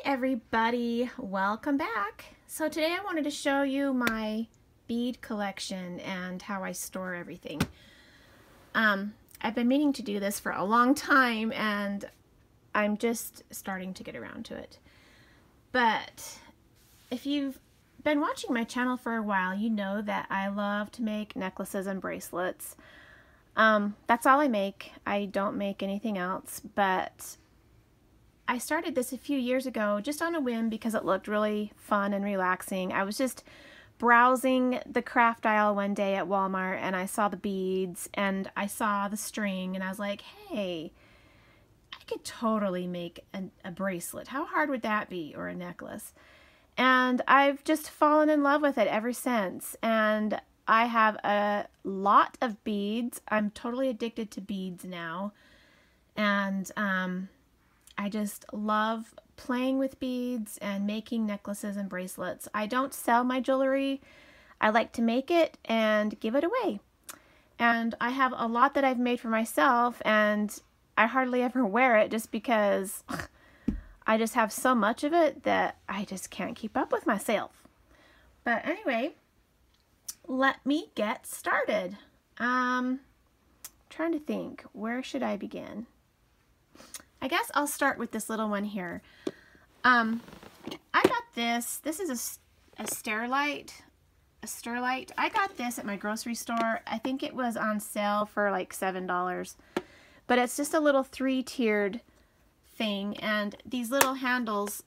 Everybody, welcome back. So today I wanted to show you my bead collection and how I store everything. I've been meaning to do this for a long time and I'm just starting to get around to it. But if you've been watching my channel for a while, you know that I love to make necklaces and bracelets. That's all I make. I don't make anything else, but I started this a few years ago just on a whim because it looked really fun and relaxing. I was just browsing the craft aisle one day at Walmart and I saw the beads and I saw the string and I was like, hey, I could totally make a bracelet. How hard would that be? Or a necklace? And I've just fallen in love with it ever since. And I have a lot of beads. I'm totally addicted to beads now. And I just love playing with beads and making necklaces and bracelets. I don't sell my jewelry. I like to make it and give it away. And I have a lot that I've made for myself and I hardly ever wear it just because I just have so much of it that I just can't keep up with myself. But anyway, let me get started. Trying to think, where should I begin? I guess I'll start with this little one here. I got this. This is a Sterlite. I got this at my grocery store. I think it was on sale for like $7. But it's just a little 3-tiered thing. And these little handles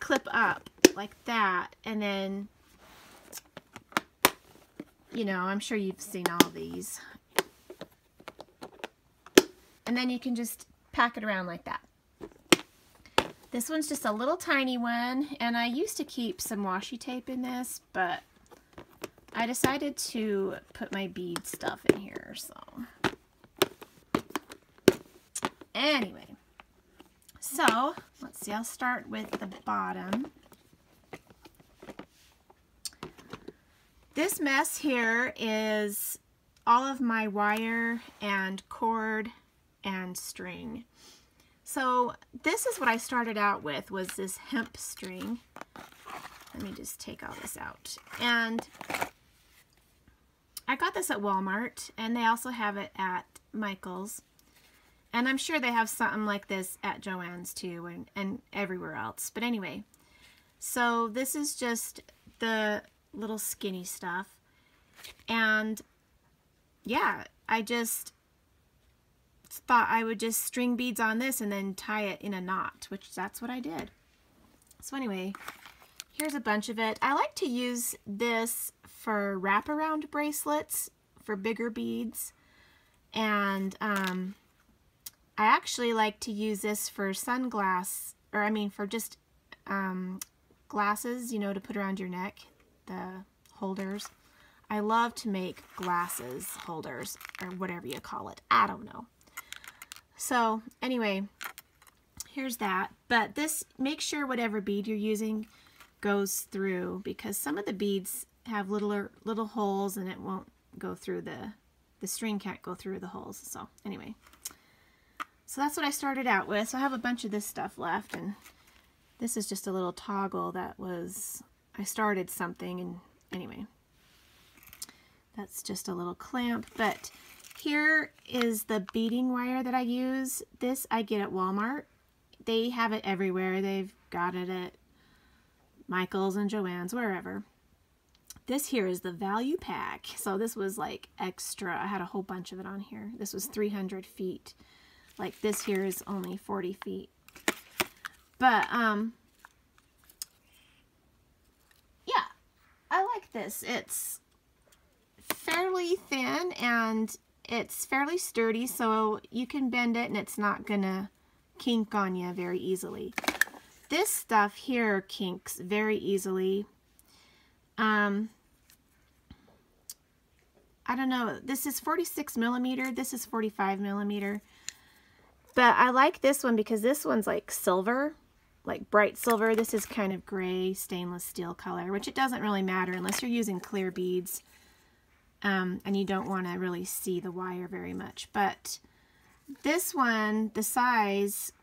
clip up like that. And then, you know, I'm sure you've seen all these. And then you can just pack it around like that. This one's just a little tiny one, and I used to keep some washi tape in this, but I decided to put my bead stuff in here, so. Anyway, so let's see, I'll start with the bottom. This mess here is all of my wire and cord and string. So this is what I started out with, was this hemp string. Let me just take all this out. And I got this at Walmart, and they also have it at Michael's. And I'm sure they have something like this at Joann's too, and everywhere else. But anyway, so this is just the little skinny stuff. And yeah, I just thought I would just string beads on this and then tie it in a knot, which that's what I did. So anyway, here's a bunch of it. I like to use this for wraparound bracelets for bigger beads, and I actually like to use this for for just glasses, you know, to put around your neck, the holders. I love to make glasses holders, or whatever you call it. I don't know. So anyway, here's that. But this, make sure whatever bead you're using goes through, because some of the beads have little holes and it won't go through, the string can't go through the holes. So anyway, so that's what I started out with. So I have a bunch of this stuff left, and this is just a little toggle that was, I started something, and anyway, that's just a little clamp. But here is the beading wire that I use. This I get at Walmart. They have it everywhere. They've got it at Michael's and Joann's, wherever. This here is the value pack. So this was like extra. I had a whole bunch of it on here. This was 300 feet. Like this here is only 40 feet. But, yeah, I like this. It's fairly thin and it's fairly sturdy, so you can bend it and it's not gonna kink on you very easily. This stuff here kinks very easily. I don't know, this is 46 millimeter, this is 45 millimeter. But I like this one because this one's like silver, like bright silver. This is kind of gray stainless steel color, which it doesn't really matter unless you're using clear beads. And you don't want to really see the wire very much. But this one, the size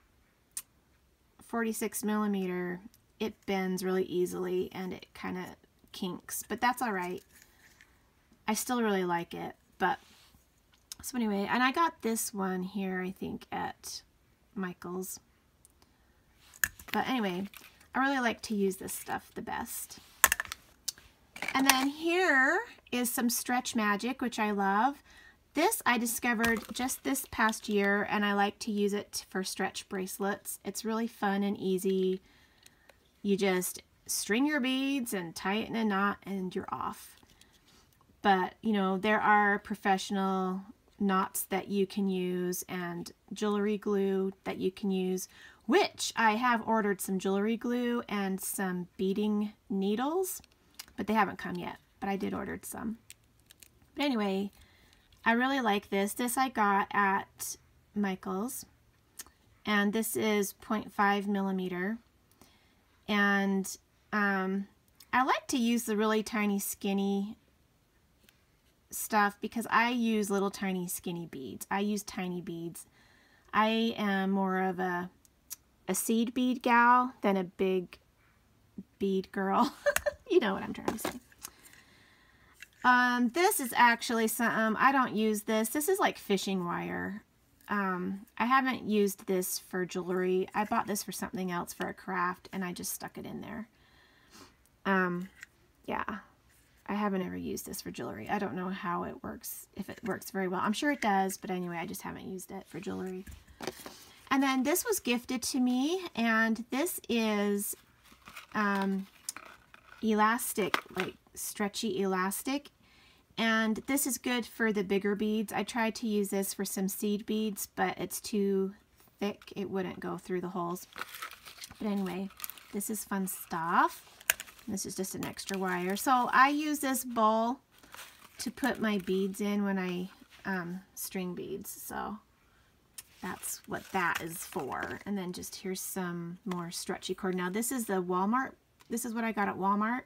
46 millimeter, it bends really easily and it kind of kinks, but that's all right. I still really like it. But so anyway, and I got this one here, I think, at Michael's. But anyway, I really like to use this stuff the best. And then here is some Stretch Magic, which I love. This I discovered just this past year, and I like to use it for stretch bracelets. It's really fun and easy. You just string your beads and tighten a knot and you're off. But, you know, there are professional knots that you can use and jewelry glue that you can use, which I have ordered some jewelry glue and some beading needles, but they haven't come yet, but I did order some. But anyway, I really like this. This I got at Michael's, and this is 0.5 millimeter. And I like to use the really tiny skinny stuff because I use little tiny skinny beads. I use tiny beads. I am more of a seed bead gal than a big bead girl. You know what I'm trying to say. This is actually some, I don't use this. This is like fishing wire. I haven't used this for jewelry. I bought this for something else for a craft and I just stuck it in there. Yeah, I haven't ever used this for jewelry. I don't know how it works, if it works very well. I'm sure it does, but anyway, I just haven't used it for jewelry. And then this was gifted to me, and this is elastic, like stretchy elastic. And this is good for the bigger beads. I tried to use this for some seed beads, but it's too thick. It wouldn't go through the holes. But anyway, this is fun stuff. This is just an extra wire. So I use this bowl to put my beads in when I string beads. So that's what that is for. And then just here's some more stretchy cord. Now this is the Walmart. This is what I got at Walmart.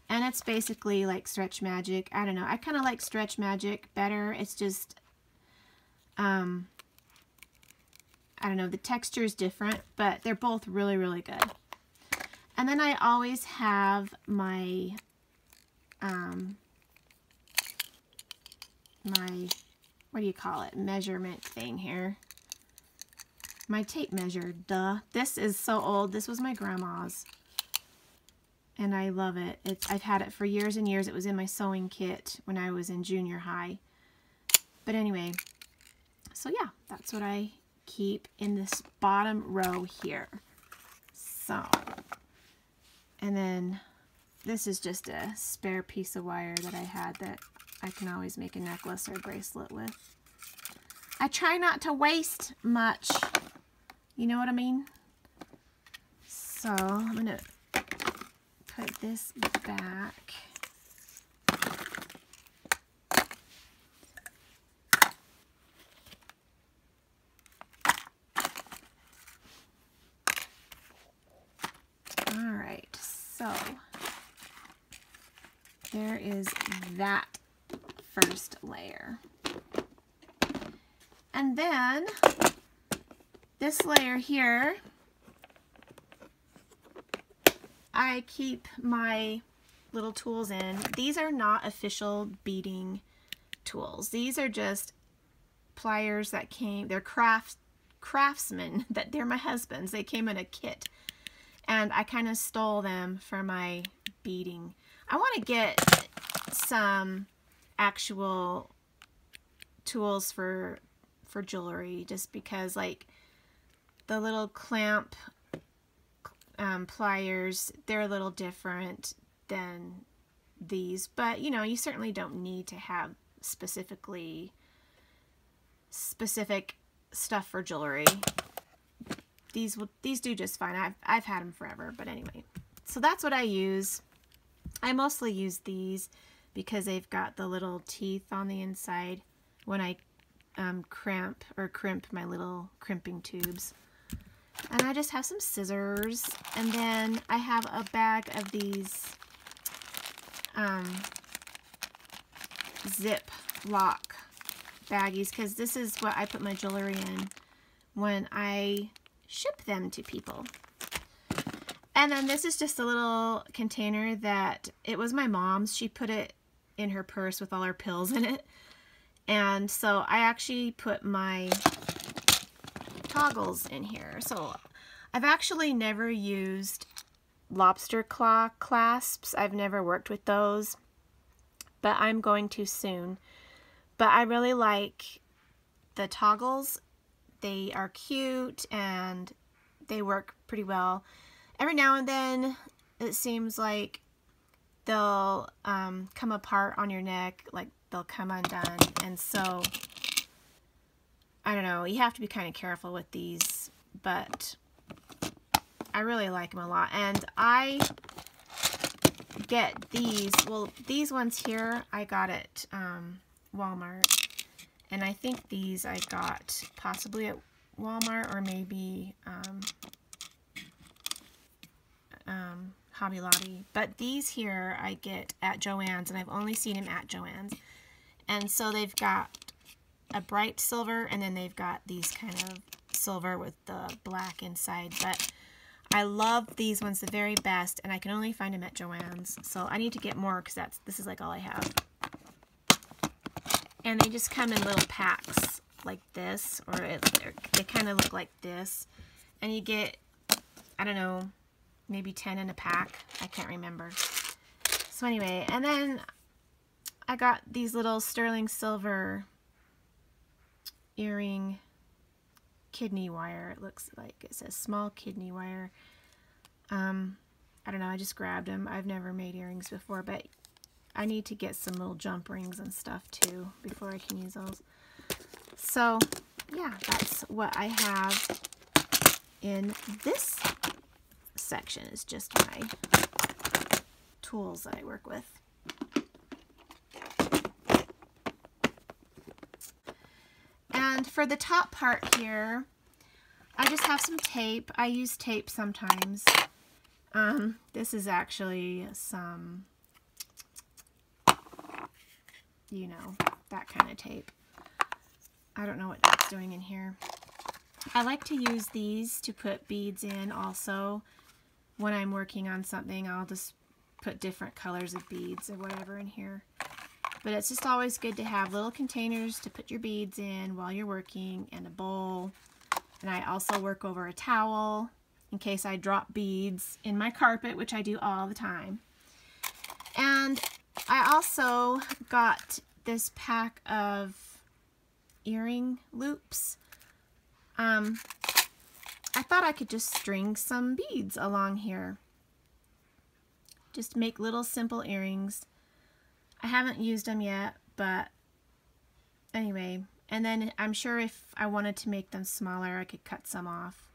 And it's basically like Stretch Magic. I don't know. I kind of like Stretch Magic better. It's just, I don't know. The texture is different, but they're both really, really good. And then I always have my, what do you call it? Measurement thing here. My tape measure, duh. This is so old. This was my grandma's. And I love it. I've had it for years and years. It was in my sewing kit when I was in junior high. But anyway, so yeah, that's what I keep in this bottom row here. So, and then this is just a spare piece of wire that I had that I can always make a necklace or bracelet with. I try not to waste much. You know what I mean? So I'm going to put this back. All right, so there is that first layer. And then this layer here, I keep my little tools in. These are not official beading tools. These are just pliers that came, they're craftsmen, that they're my husband's. They came in a kit. And I kind of stole them for my beading. I want to get some actual tools for jewelry, just because like the little clamp pliers, they're a little different than these, but you know, you certainly don't need to have specific stuff for jewelry. These do just fine. I've had them forever, but anyway. So that's what I use. I mostly use these because they've got the little teeth on the inside when I crimp my little crimping tubes. And I just have some scissors, and then I have a bag of these zip lock baggies, because this is what I put my jewelry in when I ship them to people. And then this is just a little container that, it was my mom's. She put it in her purse with all her pills in it. And so I actually put my toggles in here. So I've actually never used lobster claw clasps. I've never worked with those, but I'm going to soon. But I really like the toggles. They are cute and they work pretty well. Every now and then it seems like they'll come apart on your neck, like they'll come undone, and so I don't know, you have to be kind of careful with these, but I really like them a lot. And I get these, well, these ones here I got at Walmart, and I think these I got possibly at Walmart or maybe Hobby Lobby, but these here I get at Joann's, and I've only seen them at Joann's. And so they've got a bright silver, and then they've got these kind of silver with the black inside. But I love these ones the very best, and I can only find them at Joann's. So I need to get more because this is like all I have. And they just come in little packs like this, or they kind of look like this. And you get, I don't know, maybe 10 in a pack. I can't remember. So anyway, and then I got these little sterling silver earring kidney wire. It looks like it says small kidney wire. I don't know, I just grabbed them. I've never made earrings before, but I need to get some little jump rings and stuff too before I can use those. So yeah, that's what I have in this section, is just my tools that I work with. And for the top part here, I just have some tape. I use tape sometimes. This is actually some, you know, that kind of tape. I don't know what it's doing in here. I like to use these to put beads in also. When I'm working on something, I'll just put different colors of beads or whatever in here. But it's just always good to have little containers to put your beads in while you're working, and a bowl. And I also work over a towel in case I drop beads in my carpet, which I do all the time. And I also got this pack of earring loops. I thought I could just string some beads along here. Just make little simple earrings. I haven't used them yet, but anyway. And then I'm sure if I wanted to make them smaller, I could cut some off.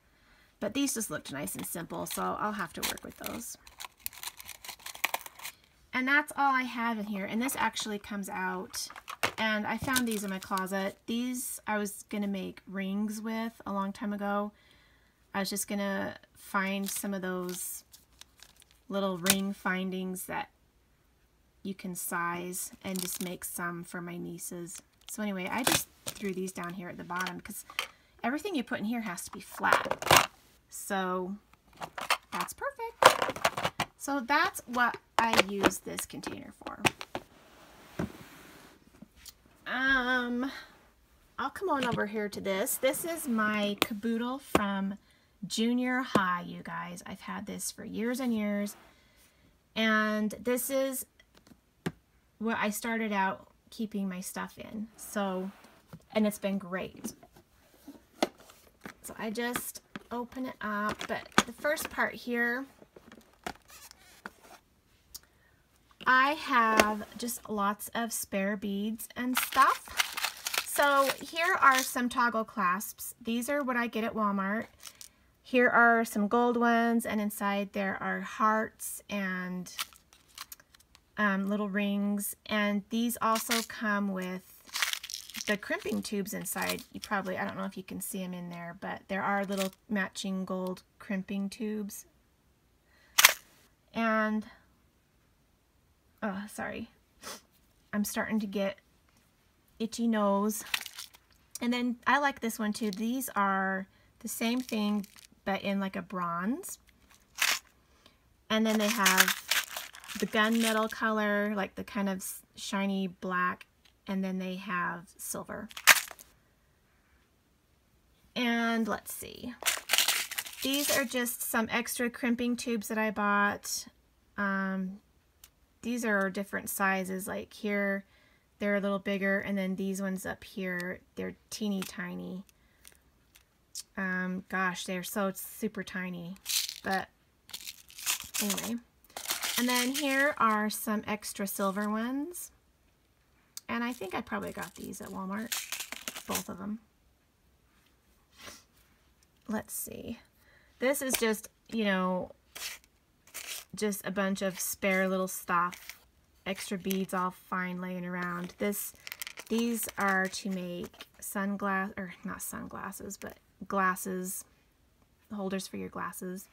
But these just looked nice and simple, so I'll have to work with those. And that's all I have in here. And this actually comes out. And I found these in my closet. These I was going to make rings with a long time ago. I was just going to find some of those little ring findings that you can size and just make some for my nieces. So anyway, I just threw these down here at the bottom because everything you put in here has to be flat. So that's perfect. So that's what I use this container for. I'll come on over here to this. This is my caboodle from junior high, you guys. I've had this for years and years. And this is what I started out keeping my stuff in. So, and it's been great. So I just open it up. But the first part here, I have just lots of spare beads and stuff. So here are some toggle clasps. These are what I get at Walmart. Here are some gold ones, and inside there are hearts and little rings. And these also come with the crimping tubes inside. You probably, I don't know if you can see them in there, but there are little matching gold crimping tubes. And oh, sorry, I'm starting to get itchy nose. And then I like this one too. These are the same thing but in like a bronze. And then they have the gunmetal color, like the kind of shiny black, and then they have silver. And let's see. These are just some extra crimping tubes that I bought. These are different sizes. Like here, they're a little bigger, and then these ones up here, they're teeny tiny. Gosh, they're so super tiny. But anyway. And then here are some extra silver ones. And I think I probably got these at Walmart. Both of them. Let's see. This is just, you know, just a bunch of spare little stuff. Extra beads all fine laying around. These are to make not sunglasses, but glasses, holders for your glasses.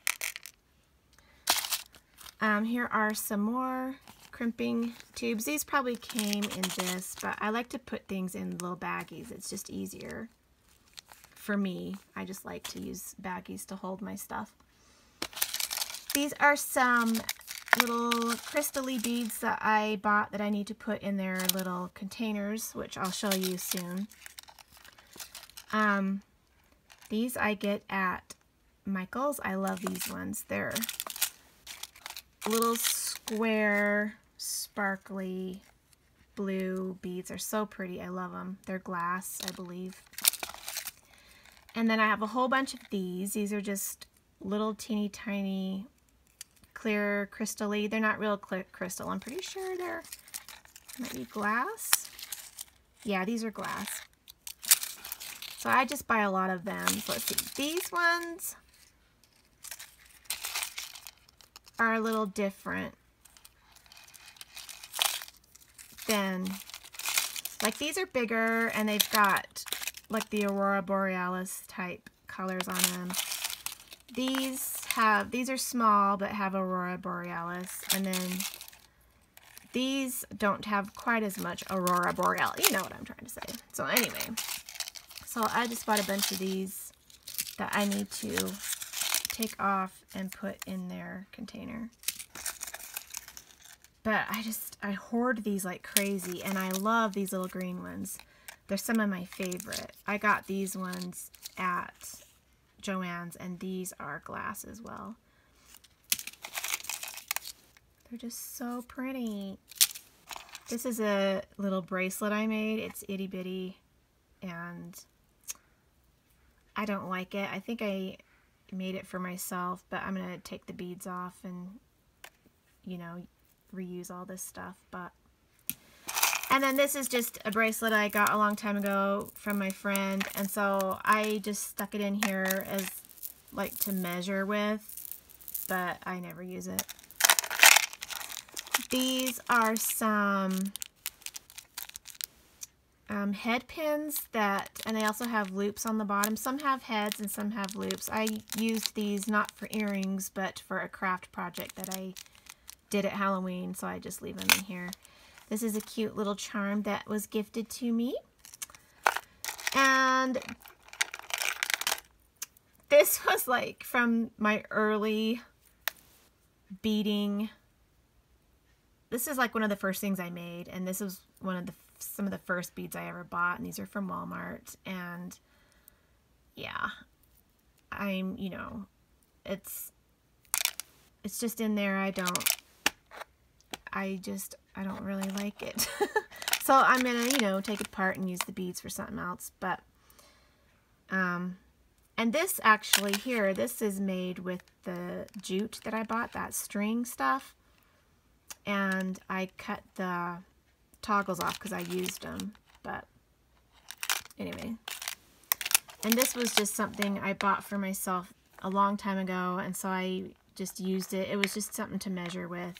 Here are some more crimping tubes. These probably came in this, but I like to put things in little baggies. It's just easier for me. I just like to use baggies to hold my stuff. These are some little crystal-y beads that I bought that I need to put in their little containers, which I'll show you soon. These I get at Michael's. I love these ones. They're little square, sparkly blue beads. Are so pretty. I love them. They're glass, I believe. And then I have a whole bunch of these. These are just little teeny tiny clear crystal-y. They're not real clear crystal. I'm pretty sure they're might be glass. Yeah, these are glass. So I just buy a lot of them. So let's see. These ones are a little different than, like, these are bigger and they've got like the Aurora Borealis type colors on them. These are small but have Aurora Borealis, and then these don't have quite as much Aurora Borealis. You know what I'm trying to say. So anyway, so I just bought a bunch of these that I need to take off and put in their container. But I hoard these like crazy, and I love these little green ones. They're some of my favorite. I got these ones at Joann's, and these are glass as well. They're just so pretty. This is a little bracelet I made. It's itty bitty, and I don't like it. I think I made it for myself, but I'm gonna take the beads off and, you know, reuse all this stuff. But and then this is just a bracelet I got a long time ago from my friend, and so I just stuck it in here as like to measure with, but I never use it. These are some head pins and they also have loops on the bottom. Some have heads and some have loops. I used these not for earrings, but for a craft project that I did at Halloween, so I just leave them in here. This is a cute little charm that was gifted to me. And this was like from my early beading. This is like one of the first things I made, and this was some of the first beads I ever bought, and these are from Walmart. And yeah, you know, it's just in there. I don't really like it. So I'm gonna, you know, take it apart and use the beads for something else. But and this actually here, this is made with the jute that I bought, that string stuff, and I cut the toggles off because I used them. But anyway, and this was just something I bought for myself a long time ago, and so I just used it. It was just something to measure with.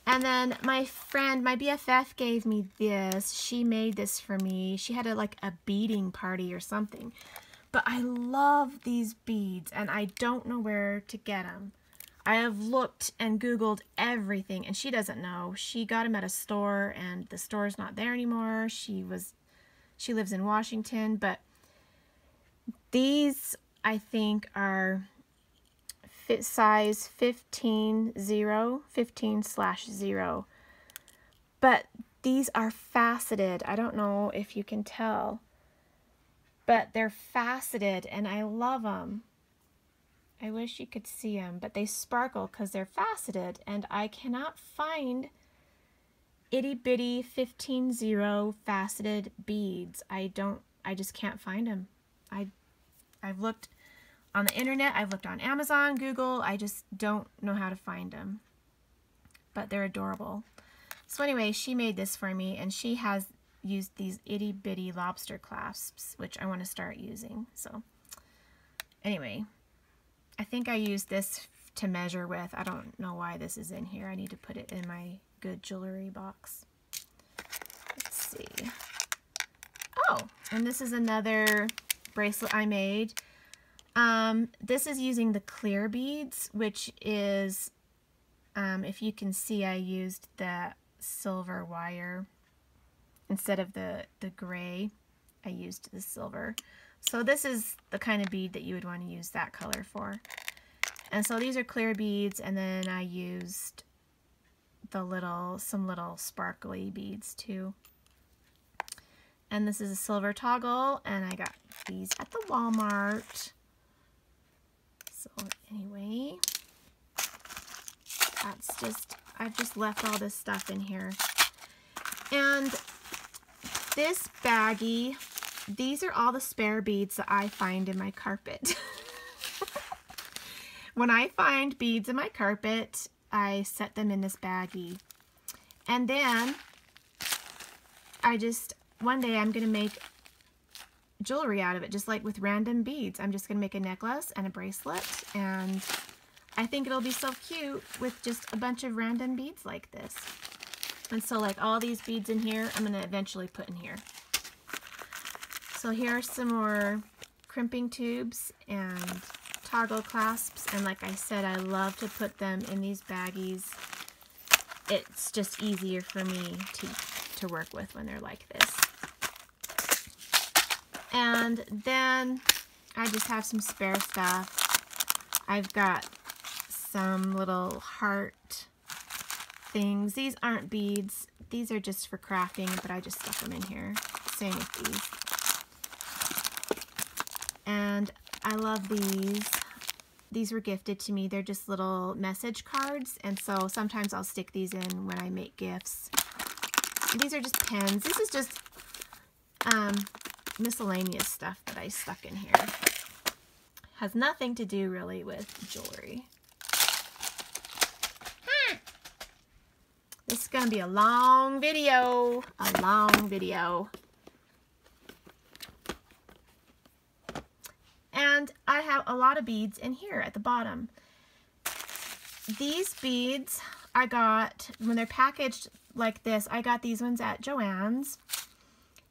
And then my friend, my BFF, gave me this. She made this for me. She had like a beading party or something. But I love these beads, and I don't know where to get them. I have looked and Googled everything, and she doesn't know. She got them at a store, and the store's not there anymore. She lives in Washington, but these, I think, are fit size 15/0, but these are faceted. I don't know if you can tell, but they're faceted and I love them. I wish you could see them, but they sparkle because they're faceted, and I cannot find itty bitty 15/0 faceted beads. I just can't find them. I've looked on the internet, I've looked on Amazon, Google, I just don't know how to find them. But they're adorable. So anyway, she made this for me, and she has used these itty bitty lobster clasps, which I want to start using. So anyway, I think I used this to measure with. I don't know why this is in here. I need to put it in my good jewelry box. Let's see. Oh, and this is another bracelet I made. This is using the clear beads, which is, if you can see, I used the silver wire instead of the gray. I used the silver. So this is the kind of bead that you would want to use that color for. And so these are clear beads, and then I used some little sparkly beads too. And this is a silver toggle, and I got these at the Walmart. So anyway, that's just, I've just left all this stuff in here. And this baggie, these are all the spare beads that I find in my carpet. When I find beads in my carpet, I set them in this baggie. And then one day I'm going to make jewelry out of it, just like with random beads. I'm just going to make a necklace and a bracelet, and I think it'll be so cute with just a bunch of random beads like this. And so like all these beads in here, I'm going to eventually put in here. So here are some more crimping tubes and toggle clasps, and like I said, I love to put them in these baggies. It's just easier for me to work with when they're like this. And then I just have some spare stuff. I've got some little heart things. These aren't beads. These are just for crafting, but I just stuck them in here. Same with these. And I love these. These were gifted to me. They're just little message cards, and so sometimes I'll stick these in when I make gifts. And these are just pens. This is just miscellaneous stuff that I stuck in here. Has nothing to do really with jewelry. This is going to be a long video. A long video. And I have a lot of beads in here at the bottom. These beads I got, when they're packaged like this, I got these ones at Joann's.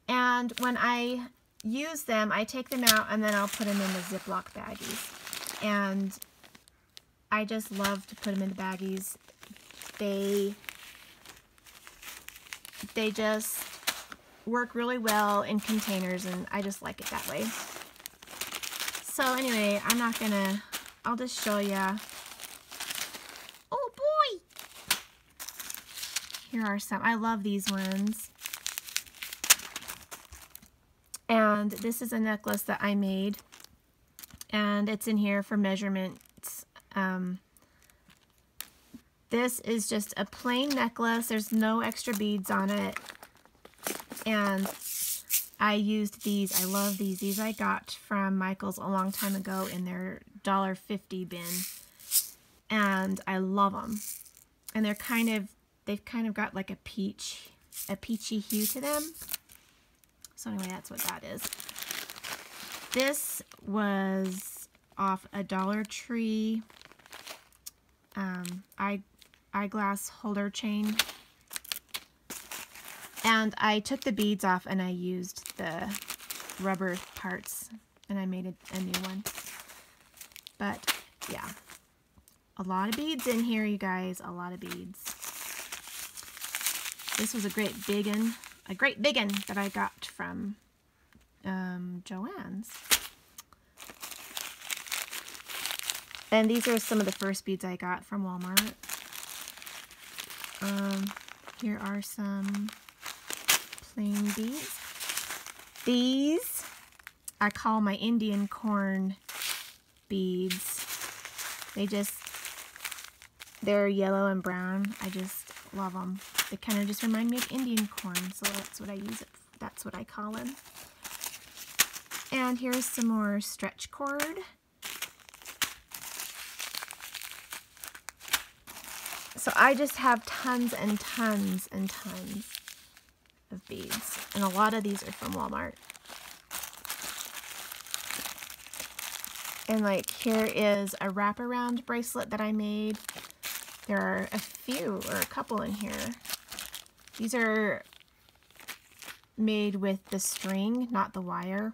And when I use them, I take them out and then I'll put them in the Ziploc baggies. And I just love to put them in the baggies. They just work really well in containers, and I just like it that way. So anyway, I'll just show ya. Oh boy! Here are some. I love these ones. And this is a necklace that I made, and it's in here for measurements. This is just a plain necklace. There's no extra beads on it. And I used these. I love these. These I got from Michael's a long time ago in their $1.50 bin. And I love them. And they've kind of got like a peachy hue to them. So anyway, that's what that is. This was off a Dollar Tree eyeglass holder chain. And I took the beads off and I used the rubber parts, and I made a new one. But yeah, a lot of beads in here, you guys, a lot of beads. This was a great big one that I got from Joann's. And these are some of the first beads I got from Walmart. Here are some plain beads. These I call my Indian corn beads. They're yellow and brown. I just love them. They kind of just remind me of Indian corn, so that's what I use it. That's what I call them. And here's some more stretch cord. So I just have tons and tons and tons of beads, and a lot of these are from Walmart. And like here is a wraparound bracelet that I made. There are a couple in here. These are made with the string, not the wire.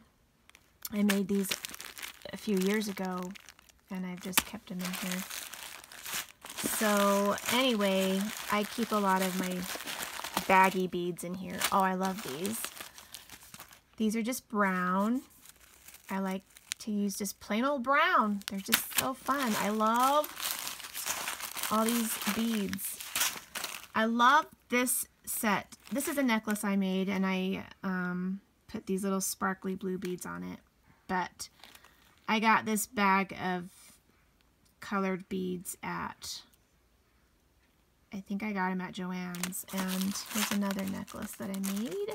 I made these a few years ago, and I've just kept them in here. So anyway, I keep a lot of my baggy beads in here. Oh, I love these. These are just brown. I like to use just plain old brown. They're just so fun. I love all these beads. I love this set. This is a necklace I made, and I put these little sparkly blue beads on it. But I got this bag of colored beads at, I think I got them at Joann's. And here's another necklace that I made.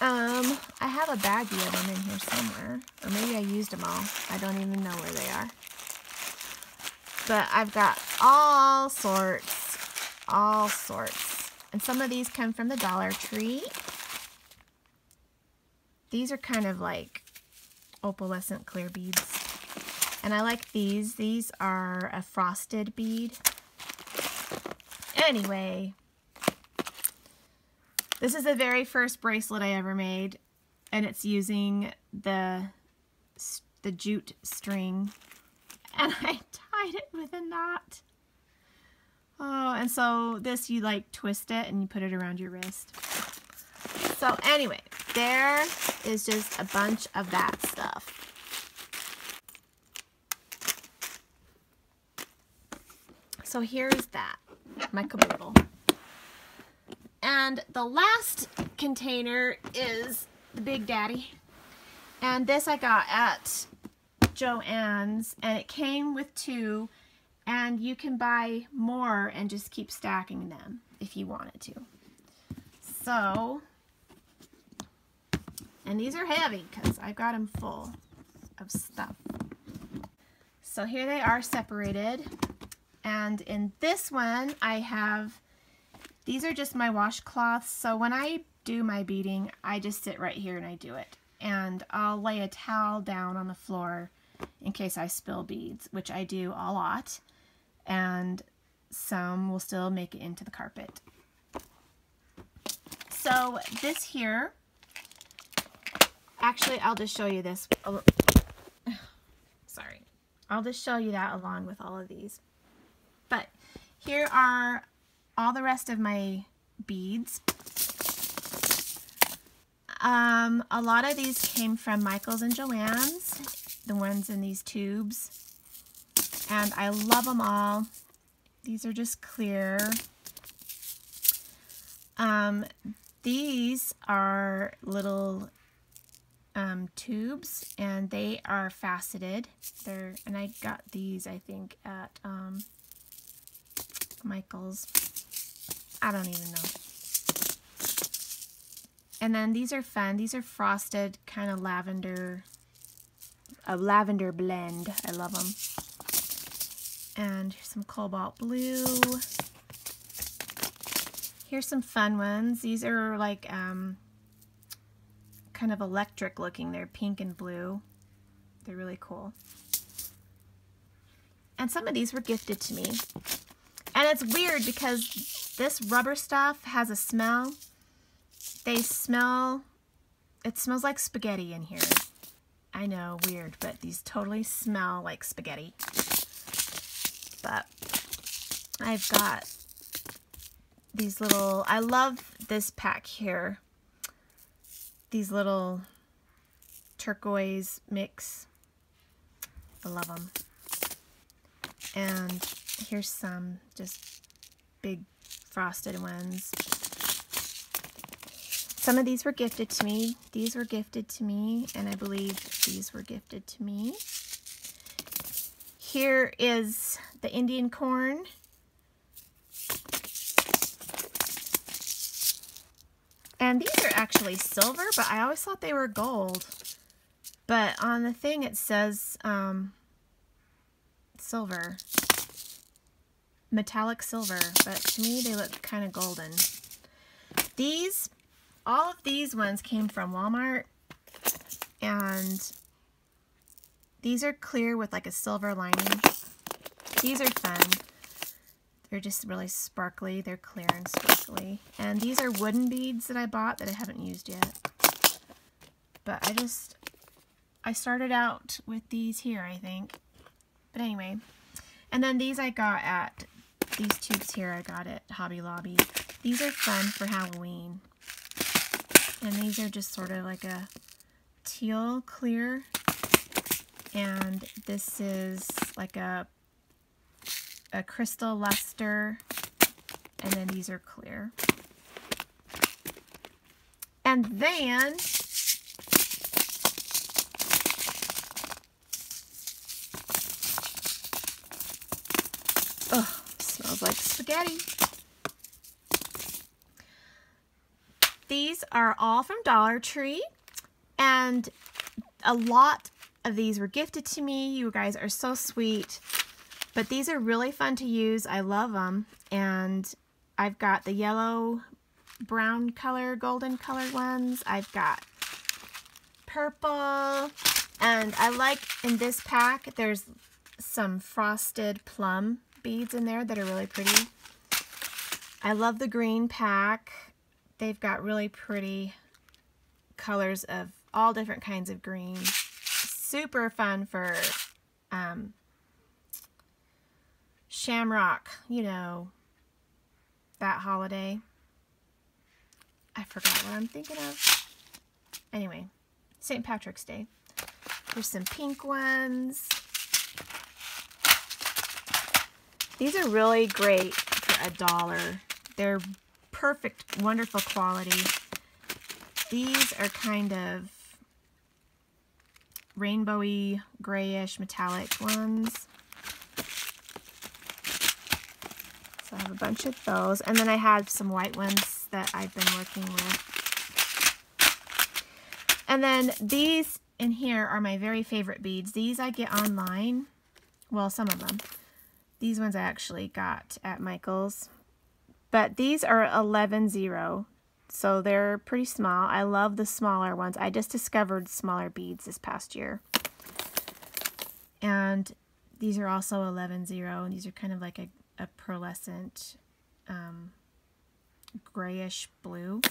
I have a baggie of them in here somewhere. Or maybe I used them all. I don't even know where they are. But I've got all sorts. All sorts. And some of these come from the Dollar Tree. These are kind of like opalescent clear beads. And I like these. These are a frosted bead. Anyway, this is the very first bracelet I ever made, and it's using the jute string, and I tied it with a knot. Oh, and so this, you like twist it and you put it around your wrist. So anyway, there is just a bunch of that stuff. So here's that, my caboodle. And the last container is the Big Daddy. And this I got at Joann's, and it came with 2, and you can buy more and just keep stacking them if you wanted to. So, and these are heavy because I've got them full of stuff. So here they are separated. And in this one, I have, these are just my washcloths. So when I do my beading, I just sit right here and I do it. And I'll lay a towel down on the floor in case I spill beads, which I do a lot. And some will still make it into the carpet. So this here, actually, I'll just show you this. Sorry. I'll just show you that along with all of these. But here are all the rest of my beads. A lot of these came from Michael's and Joann's, the ones in these tubes. And I love them all. These are just clear. These are little tubes, and they are faceted. And I got these, I think, at Michael's. I don't even know. And then these are fun. These are frosted, kind of lavender, a lavender blend. I love them. And here's some cobalt blue. Here's some fun ones. These are like kind of electric looking. They're pink and blue. They're really cool. And some of these were gifted to me. And it's weird because this rubber stuff has a smell. It smells like spaghetti in here. I know, weird, but these totally smell like spaghetti. But I've got these little, I love this pack here. These little turquoise mix. I love them. And here's some just big frosted ones. Some of these were gifted to me. These were gifted to me, and I believe these were gifted to me. Here is the Indian corn. And these are actually silver, but I always thought they were gold. But on the thing it says silver. Metallic silver, but to me they look kind of golden. These, all of these ones came from Walmart, and these are clear with like a silver lining. These are fun. They're just really sparkly. They're clear and sparkly. And these are wooden beads that I bought that I haven't used yet. But I started out with these here, I think. But anyway. And then these I got at, these tubes here I got at Hobby Lobby. These are fun for Halloween. And these are just sort of like a teal clear. And this is like a crystal luster, and then these are clear. And then oh, smells like spaghetti. These are all from Dollar Tree, and a lot of these were gifted to me. You guys are so sweet. But these are really fun to use. I love them. And I've got the yellow, brown color, golden colored ones. I've got purple. And I like in this pack, there's some frosted plum beads in there that are really pretty. I love the green pack. They've got really pretty colors of all different kinds of green. Super fun for Shamrock, you know, that holiday. I forgot what I'm thinking of. Anyway, St. Patrick's Day. There's some pink ones. These are really great for $1. They're perfect, wonderful quality. These are kind of rainbowy, grayish, metallic ones. I have a bunch of those, and then I have some white ones that I've been working with. And then these in here are my very favorite beads. These I get online. Well, some of them. These ones I actually got at Michael's. But these are 11-0, so they're pretty small. I love the smaller ones. I just discovered smaller beads this past year. And these are also 11-0, and these are kind of like a pearlescent grayish blue.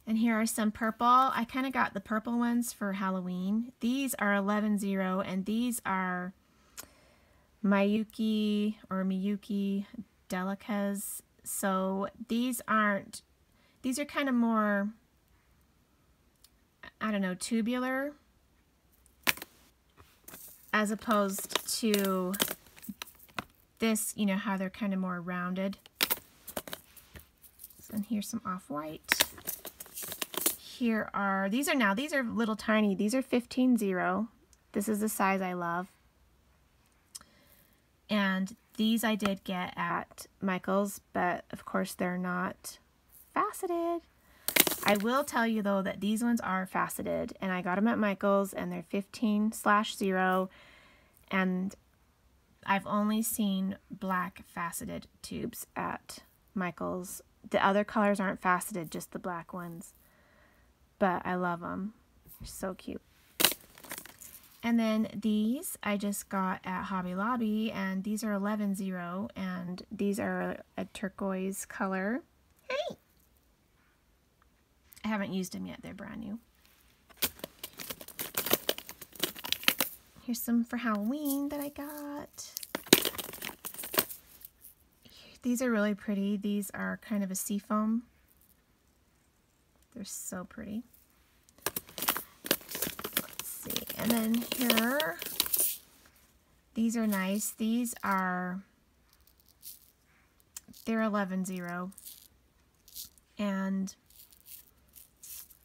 And here are some purple. I kind of got the purple ones for Halloween. These are 11-0, and these are Miyuki Delicas. So these are kind of more, I don't know, tubular, as opposed to this, you know, how they're kind of more rounded. And here's some off-white. Here are, these are little tiny. These are 15-0. This is the size I love. And these I did get at Michael's, but of course they're not faceted. I will tell you though that these ones are faceted, and I got them at Michael's, and they're 15/0, and I've only seen black faceted tubes at Michael's. The other colors aren't faceted, just the black ones. But I love them. They're so cute. And then these I just got at Hobby Lobby, and these are 11-0, and these are a turquoise color. Hey! I haven't used them yet. They're brand new. Here's some for Halloween that I got. These are really pretty. These are kind of a seafoam. They're so pretty. Let's see. And then here, these are nice. These are, they're 11-0. And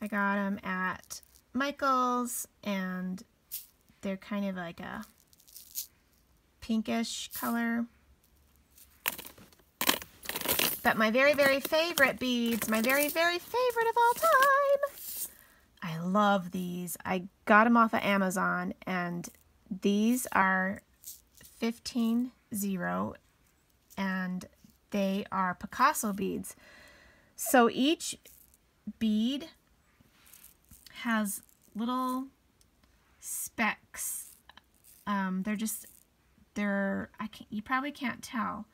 I got them at Michael's, and they're kind of like a pinkish color. But my very, very favorite beads, my very, very favorite of all time, I love these. I got them off of Amazon, and these are 15-0, and they are Picasso beads. So each bead has little specks. You probably can't tell,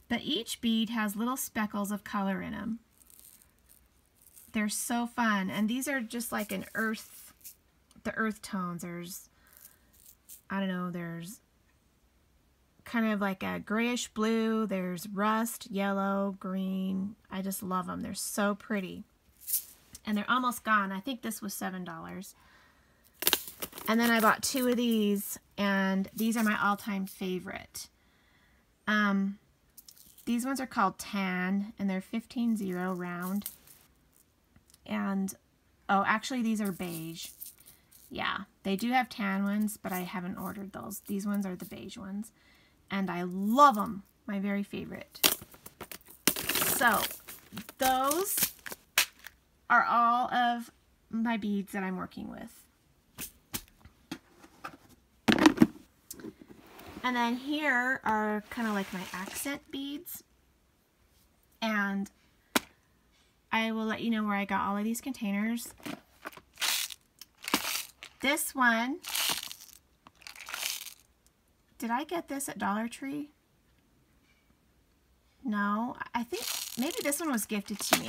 but each bead has little speckles of color in them. They're so fun, and these are just like the earth tones. There's, I don't know, there's kind of like a grayish blue, there's rust, yellow, green. I just love them. They're so pretty. And they're almost gone. I think this was $7. And then I bought 2 of these, and these are my all-time favorite. These ones are called Tan, and they're 15-0 round. And, oh, actually these are beige. Yeah, they do have tan ones, but I haven't ordered those. These ones are the beige ones. And I love them. My very favorite. So, those are all of my beads that I'm working with. And then here are kind of like my accent beads. And I will let you know where I got all of these containers. This one, did I get this at Dollar Tree? No, I think maybe this one was gifted to me.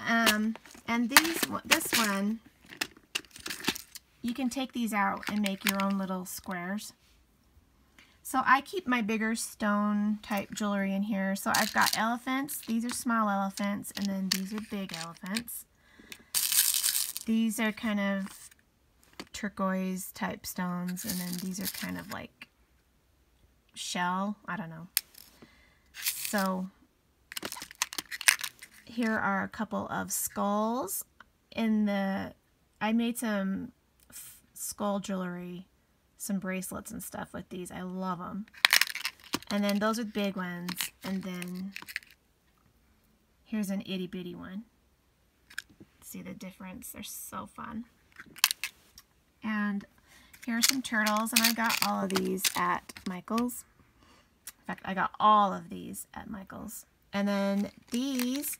And this one, you can take these out and make your own little squares. So I keep my bigger stone type jewelry in here. So I've got elephants. These are small elephants, and then these are big elephants. These are kind of turquoise type stones, and then these are kind of like shell. I don't know. So here are a couple of skulls. I made some skull jewelry, some bracelets and stuff with these. I love them. And then those are the big ones. And then here's an itty bitty one. See the difference? They're so fun. And here are some turtles, and I got all of these at Michael's. In fact, I got all of these at Michael's. And then these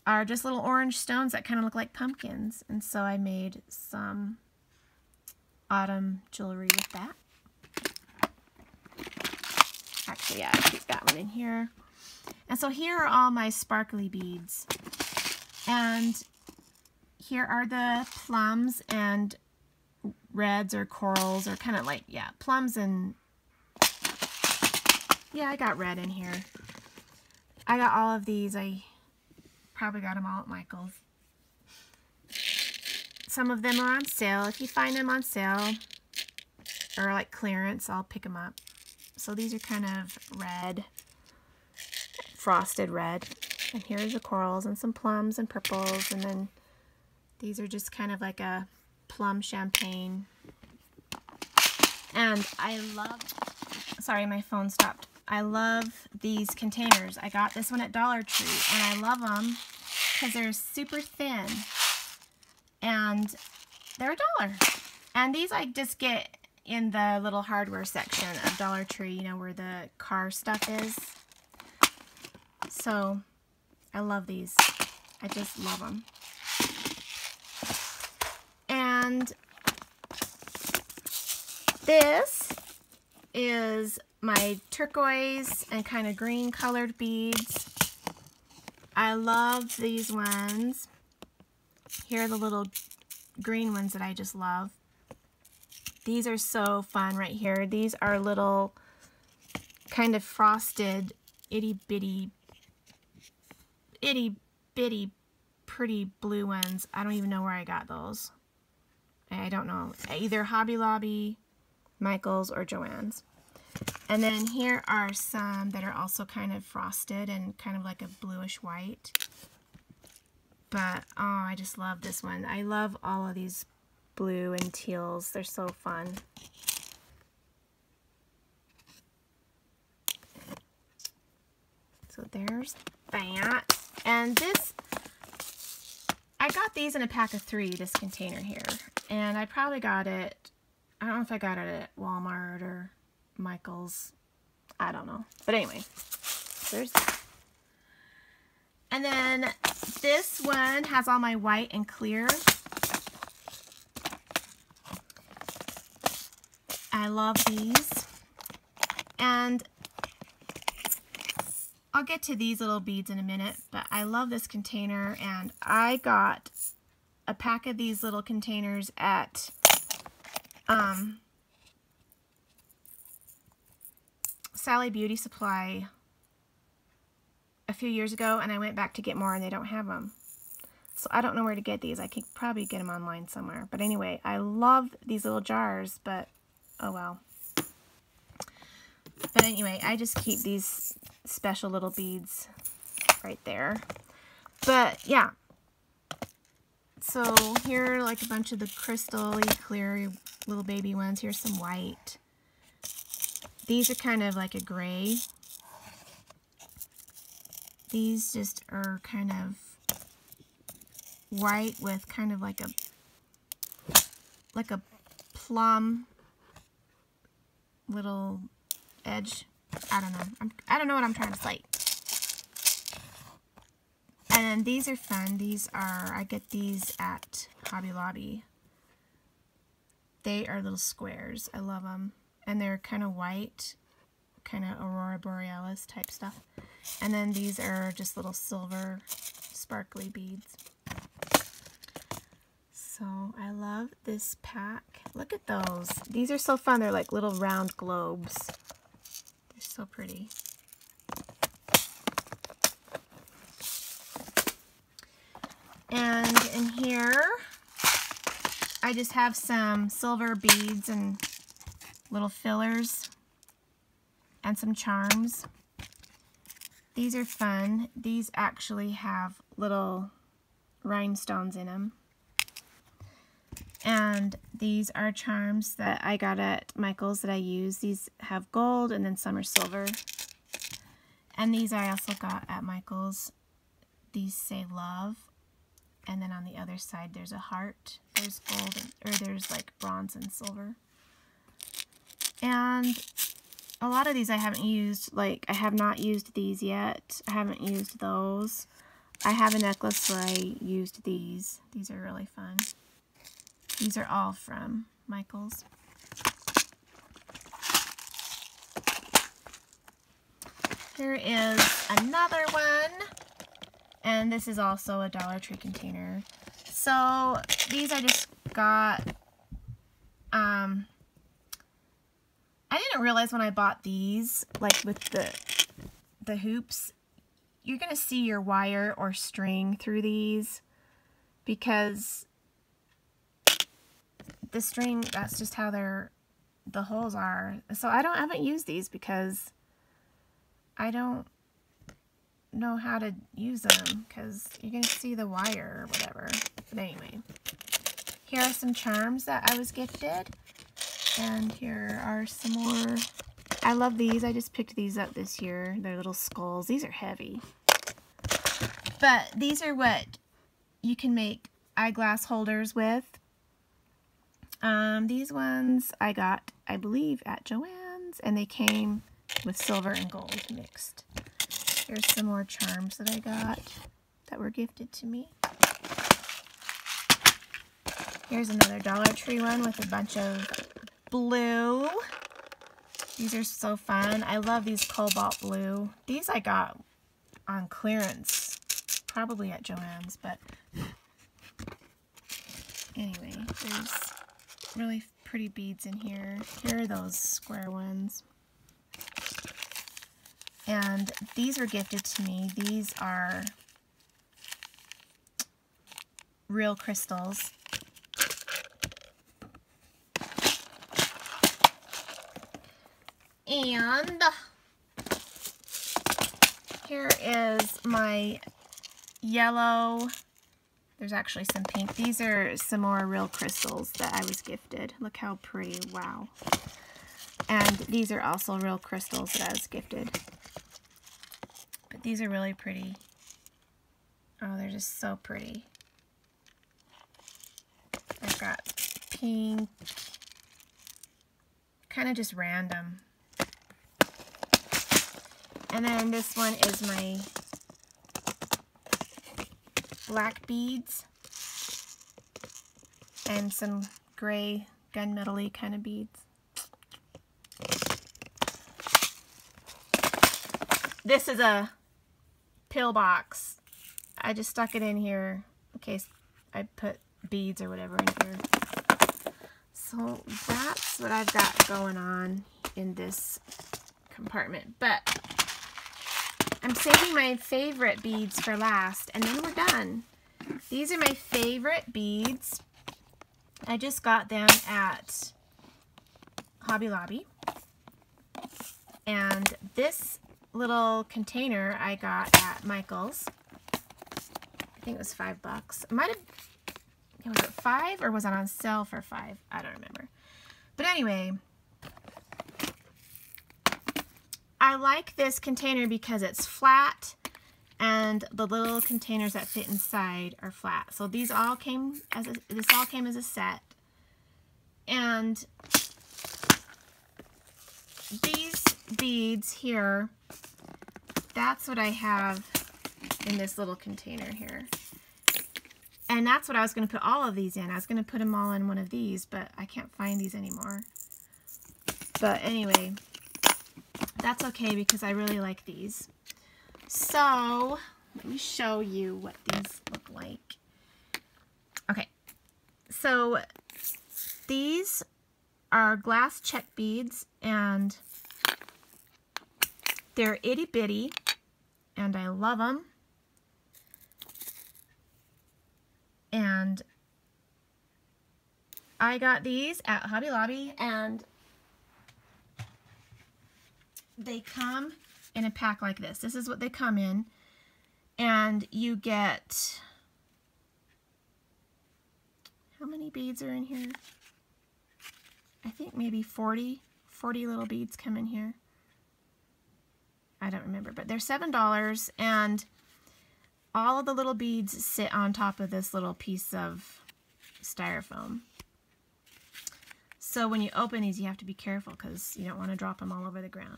are just little orange stones that kind of look like pumpkins. And so I made some autumn jewelry with that. Actually, yeah, I keep that one in here. And so here are all my sparkly beads. And here are the plums and reds or corals, or kind of like, yeah, plums and, yeah, I got red in here. I got all of these. I probably got them all at Michael's. Some of them are on sale. If you find them on sale or like clearance, I'll pick them up. So these are kind of red, frosted red. And here's the corals and some plums and purples. And then these are just kind of like a plum champagne. And I love, sorry, my phone stopped. I love these containers. I got this one at Dollar Tree, and I love them because they're super thin. And they're $1. And these I just get in the little hardware section of Dollar Tree, you know, where the car stuff is. So I love these. I just love them. And this is my turquoise and kind of green colored beads. I love these ones. Here are the little green ones that I just love. These are so fun right here. These are little kind of frosted itty bitty pretty blue ones. I don't even know where I got those. I don't know, either Hobby Lobby, Michael's, or Joann's. And then here are some that are also kind of frosted and kind of like a bluish white. But, oh, I just love this one. I love all of these blue and teals. They're so fun. So there's that. And this, I got these in a pack of 3, this container here. And I probably got it, I don't know if I got it at Walmart or Michael's. I don't know. But anyway, there's that. And then this one has all my white and clear. I love these. And I'll get to these little beads in a minute, but I love this container, and I got a pack of these little containers at Sally Beauty Supply a few years ago, and I went back to get more and they don't have them. So I don't know where to get these. I could probably get them online somewhere. But anyway, I love these little jars, but oh well. But anyway, I just keep these special little beads right there. But yeah. So here are like a bunch of the crystal-y, clear little baby ones. Here's some white. These are kind of like a gray. These just are kind of white with kind of like a plum little edge. I don't know. I don't know what I'm trying to say. And then these are fun. These are, I get these at Hobby Lobby. They are little squares. I love them. And they're kind of white, kind of Aurora Borealis type stuff. And then these are just little silver sparkly beads. So I love this pack. Look at those. These are so fun. They're like little round globes. They're so pretty. And in here, I just have some silver beads and little fillers and some charms. These are fun. These actually have little rhinestones in them. And these are charms that I got at Michael's that I use. These have gold and then some are silver. And these I also got at Michael's. These say love. And then on the other side there's a heart. There's gold, or there's like bronze and silver. And a lot of these I haven't used. Like, I have not used these yet. I haven't used those. I have a necklace where I used these. These are really fun. These are all from Michael's. Here is another one. And this is also a Dollar Tree container. So these I just got, I didn't realize when I bought these, like with the hoops, you're going to see your wire or string through these because the string, that's just how the holes are. So I haven't used these because I don't know how to use them because you're going to see the wire or whatever. But anyway, here are some charms that I was gifted. And here are some more. I love these. I just picked these up this year. They're little skulls. These are heavy. But these are what you can make eyeglass holders with. These ones I got, I believe, at Joann's. And they came with silver and gold mixed. Here's some more charms that I got that were gifted to me. Here's another Dollar Tree one with a bunch of blue. These are so fun. I love these cobalt blue. These I got on clearance, probably at Joann's, but anyway, there's really pretty beads in here. Here are those square ones. And these were gifted to me. These are real crystals. And here is my yellow. There's actually some pink. These are some more real crystals that I was gifted. Look how pretty. Wow. And these are also real crystals that I was gifted. But these are really pretty. Oh, they're just so pretty. I've got pink. Kind of just random. And then this one is my black beads and some gray gunmetal-y kind of beads. This is a pill box. I just stuck it in here in case I put beads or whatever in here. So that's what I've got going on in this compartment. But I'm saving my favorite beads for last, and then we're done. These are my favorite beads. I just got them at Hobby Lobby. And this little container I got at Michael's. I think it was $5. It might have, was it 5 or was it on sale for 5? I don't remember. But anyway, I like this container because it's flat and the little containers that fit inside are flat. So these all came as this all came as a set. And these beads here, that's what I have in this little container here. And that's what I was going to put all of these in. I was going to put them all in one of these, but I can't find these anymore. But anyway, that's okay because I really like these. So let me show you what these look like. Okay, so these are glass Czech beads, and they're itty bitty, and I love them. And I got these at Hobby Lobby, and they come in a pack like this. This is what they come in, and you get, how many beads are in here? I think maybe 40 little beads come in here. I don't remember, but they're $7, and all of the little beads sit on top of this little piece of styrofoam. So when you open these, you have to be careful because you don't want to drop them all over the ground.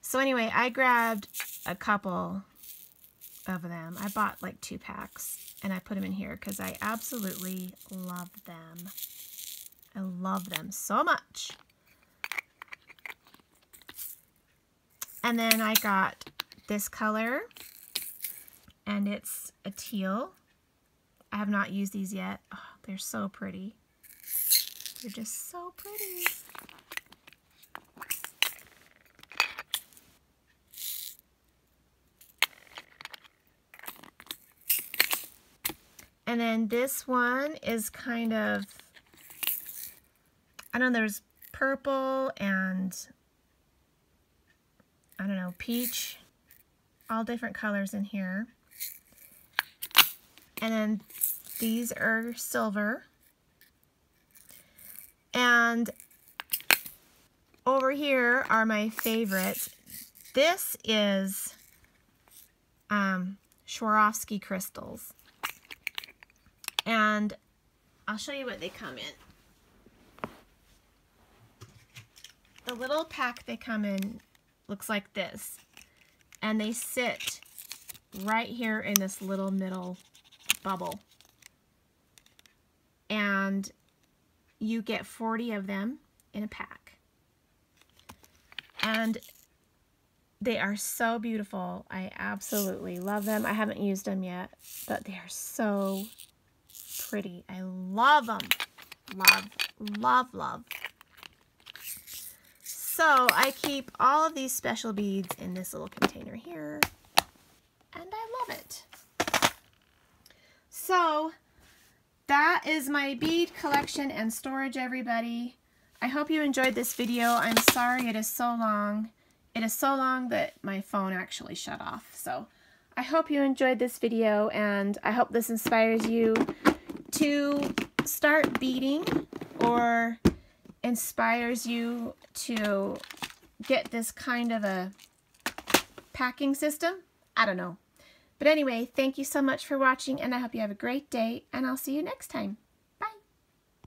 So anyway, I grabbed a couple of them. I bought like 2 packs, and I put them in here because I absolutely love them. I love them so much. And then I got this color, and it's a teal. I have not used these yet. Oh, they're so pretty. They're just so pretty. And then this one is kind of, I don't know, there's purple and, I don't know, peach, all different colors in here. And then these are silver. And over here are my favorites. This is Swarovski crystals. And I'll show you what they come in. The little pack they come in looks like this. And they sit right here in this little middle bubble. And you get 40 of them in a pack. And they are so beautiful. I absolutely love them. I haven't used them yet, but they are so pretty. I love them. Love, love, love. So I keep all of these special beads in this little container here, and I love it. So that is my bead collection and storage, everybody. I hope you enjoyed this video. I'm sorry it is so long. It is so long that my phone actually shut off. So I hope you enjoyed this video, and I hope this inspires you to start beading, or inspires you to get this kind of a packing system. I don't know. But anyway, thank you so much for watching, and I hope you have a great day, and I'll see you next time.